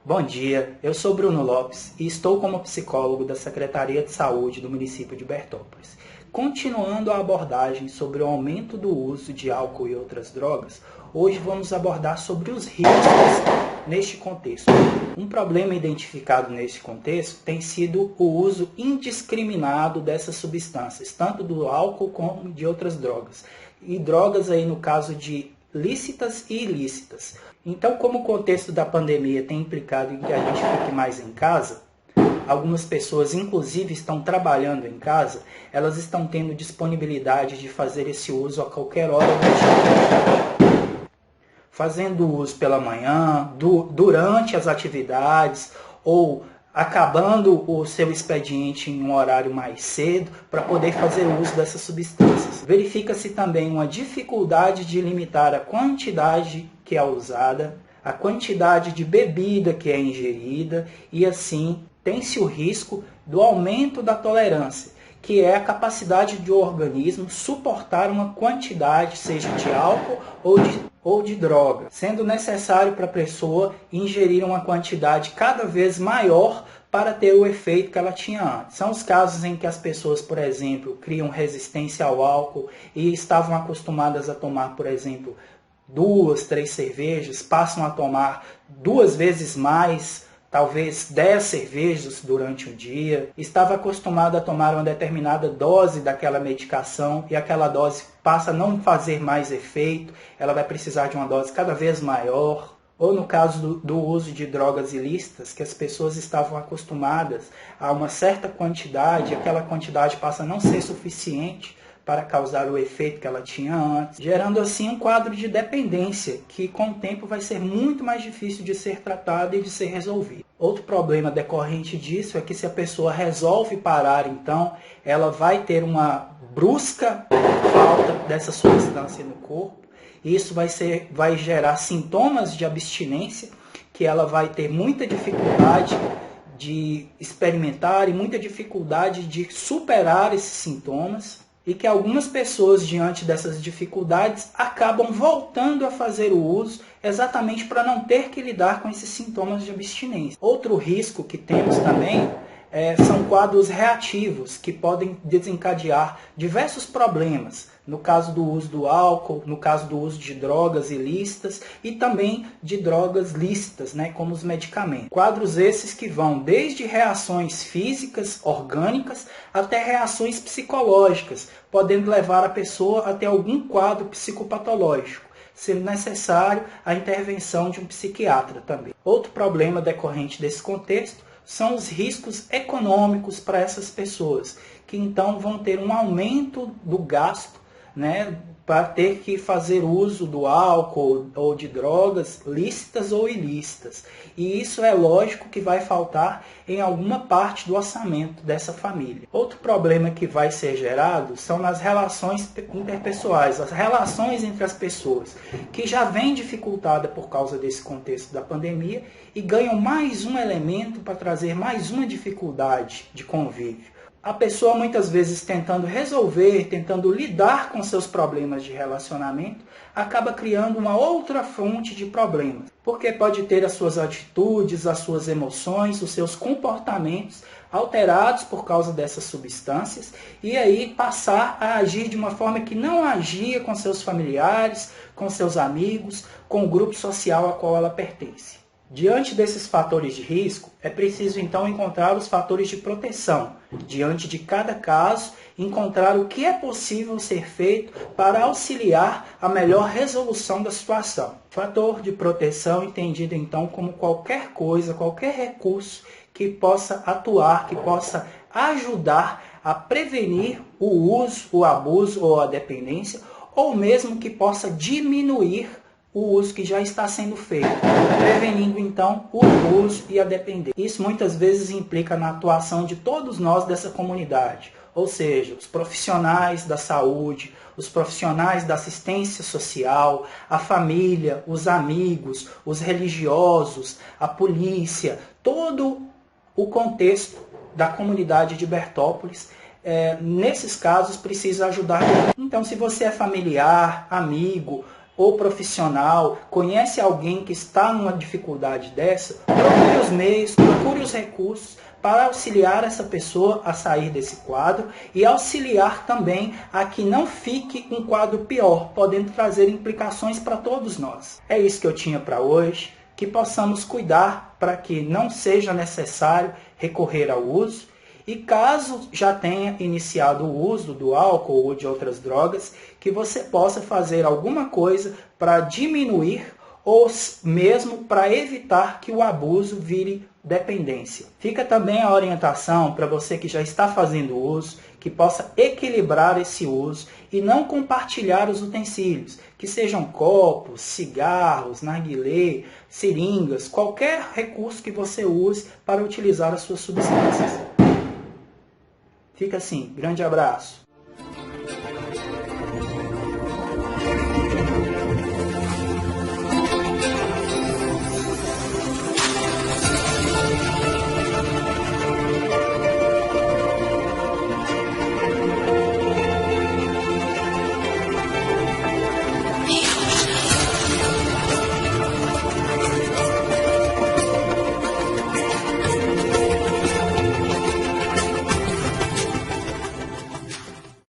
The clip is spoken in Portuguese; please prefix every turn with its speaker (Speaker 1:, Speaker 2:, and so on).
Speaker 1: Bom dia, eu sou Bruno Lopes e estou como psicólogo da Secretaria de Saúde do município de Bertópolis. Continuando a abordagem sobre o aumento do uso de álcool e outras drogas, hoje vamos abordar sobre os riscos neste contexto. Um problema identificado neste contexto tem sido o uso indiscriminado dessas substâncias, tanto do álcool como de outras drogas. E drogas aí no caso de lícitas e ilícitas. Então, como o contexto da pandemia tem implicado em que a gente fique mais em casa, algumas pessoas inclusive estão trabalhando em casa, elas estão tendo disponibilidade de fazer esse uso a qualquer hora do dia. Fazendo uso pela manhã, durante as atividades ou acabando o seu expediente em um horário mais cedo para poder fazer uso dessas substâncias. Verifica-se também uma dificuldade de limitar a quantidade que é usada, a quantidade de bebida que é ingerida e assim tem-se o risco do aumento da tolerância, que é a capacidade do organismo suportar uma quantidade, seja de álcool ou de droga, sendo necessário para a pessoa ingerir uma quantidade cada vez maior para ter o efeito que ela tinha antes. São os casos em que as pessoas, por exemplo, criam resistência ao álcool e estavam acostumadas a tomar, por exemplo, 2, 3 cervejas, passam a tomar 2 vezes mais, talvez 10 cervejas durante um dia, estava acostumado a tomar uma determinada dose daquela medicação e aquela dose passa a não fazer mais efeito, ela vai precisar de uma dose cada vez maior. Ou no caso do uso de drogas ilícitas, que as pessoas estavam acostumadas a uma certa quantidade, aquela quantidade passa a não ser suficiente para causar o efeito que ela tinha antes, gerando assim um quadro de dependência que com o tempo vai ser muito mais difícil de ser tratado e de ser resolvido. Outro problema decorrente disso é que se a pessoa resolve parar, então ela vai ter uma brusca falta dessa substância no corpo. Isso vai gerar sintomas de abstinência, que ela vai ter muita dificuldade de experimentar e muita dificuldade de superar esses sintomas. E que algumas pessoas, diante dessas dificuldades, acabam voltando a fazer o uso exatamente para não ter que lidar com esses sintomas de abstinência. Outro risco que temos também são quadros reativos, que podem desencadear diversos problemas, no caso do uso do álcool, no caso do uso de drogas ilícitas e também de drogas lícitas, como os medicamentos. Quadros esses que vão desde reações físicas, orgânicas, até reações psicológicas, podendo levar a pessoa a ter algum quadro psicopatológico, sendo necessário a intervenção de um psiquiatra também. Outro problema decorrente desse contexto são os riscos econômicos para essas pessoas, que então vão ter um aumento do gasto, para ter que fazer uso do álcool ou de drogas lícitas ou ilícitas. E isso é lógico que vai faltar em alguma parte do orçamento dessa família. Outro problema que vai ser gerado são nas relações interpessoais, as relações entre as pessoas, que já vem dificultada por causa desse contexto da pandemia e ganham mais um elemento para trazer mais uma dificuldade de convívio. A pessoa muitas vezes tentando resolver, tentando lidar com seus problemas de relacionamento, acaba criando uma outra fonte de problemas. Porque pode ter as suas atitudes, as suas emoções, os seus comportamentos alterados por causa dessas substâncias e aí passar a agir de uma forma que não agia com seus familiares, com seus amigos, com o grupo social a qual ela pertence. Diante desses fatores de risco, é preciso então encontrar os fatores de proteção. Diante de cada caso, encontrar o que é possível ser feito para auxiliar a melhor resolução da situação. Fator de proteção entendido então como qualquer coisa, qualquer recurso que possa atuar, que possa ajudar a prevenir o uso, o abuso ou a dependência, ou mesmo que possa diminuir o uso que já está sendo feito, prevenindo então o abuso e a dependência. Isso muitas vezes implica na atuação de todos nós dessa comunidade, ou seja, os profissionais da saúde, os profissionais da assistência social, a família, os amigos, os religiosos, a polícia, todo o contexto da comunidade de Bertópolis. Nesses casos precisa ajudar. Então, se você é familiar, amigo, ou profissional, conhece alguém que está numa dificuldade dessa, procure os meios, procure os recursos para auxiliar essa pessoa a sair desse quadro e auxiliar também a que não fique um quadro pior, podendo trazer implicações para todos nós. É isso que eu tinha para hoje, que possamos cuidar para que não seja necessário recorrer ao uso. E caso já tenha iniciado o uso do álcool ou de outras drogas, que você possa fazer alguma coisa para diminuir ou mesmo para evitar que o abuso vire dependência. Fica também a orientação para você que já está fazendo uso, que possa equilibrar esse uso e não compartilhar os utensílios, que sejam copos, cigarros, narguilé, seringas, qualquer recurso que você use para utilizar as suas substâncias. Fica assim, grande abraço.